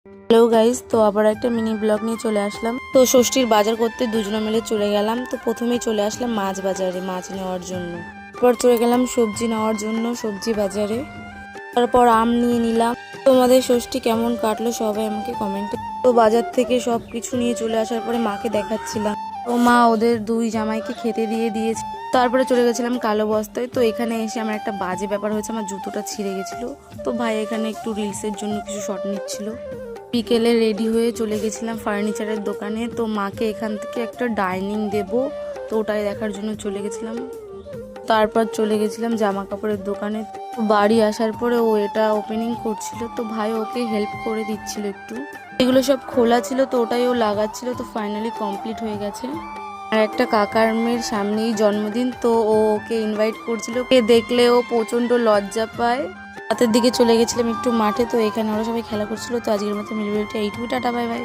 Hello guys, তো আবার একটা মিনি ব্লগ নিয়ে চলে আসলাম। তো ষষ্ঠীর বাজার করতে দুজনে মিলে চলে গেলাম। তো প্রথমেই চলে আসলাম মাছ বাজারে মাছ নেওয়ার জন্য। তারপর চলে গেলাম সবজি নেওয়ার জন্য সবজি বাজারে। তারপর আম নিয়ে নিলাম। তোমাদের ষষ্ঠী কেমন কাটলো সবাই আমাকে কমেন্টে। তো বাজার থেকে সব কিছু নিয়ে চলে আসার পরে মাকে দেখাচ্ছিলাম। তো মা ওদের দুই জামাইকে খেতে দিয়ে দিয়েছে। তারপরে চলে গেছিলাম কালো বস্তায়। তো এখানে এসে আমার একটা বাজে ব্যাপার হয়েছে, আমার জুতোটা ছিঁড়ে গেছিলো। তো ভাই এখানে একটু রিলসের জন্য কিছু শট নিচ্ছিল। বিকেলে রেডি হয়ে চলে গেছিলাম ফার্নিচারের দোকানে। তো মাকে এখান থেকে একটা ডাইনিং দেব, তো ওটাই দেখার জন্য চলে গেছিলাম। তারপর চলে গেছিলাম জামা কাপড়ের দোকানে। তো বাড়ি আসার পরে ও এটা ওপেনিং করছিল, তো ভাই ওকে হেল্প করে দিচ্ছিল একটু। এগুলো সব খোলা ছিল, তো ওটাই ও লাগাচ্ছিল। তো ফাইনালি কমপ্লিট হয়ে গেছে। আর একটা কাকার মেয়ের সামনেই জন্মদিন, তো ও ওকে ইনভাইট করছিল। ওকে দেখলে ও প্রচণ্ড লজ্জা পায়। রাতের দিকে চলে গেছিলাম একটু মাঠে। তো এখানে ওরা সবাই খেলা করছিল। তো আজকের মতো মিলিমিলিটা এইটুকু, টাটা বাই বাই।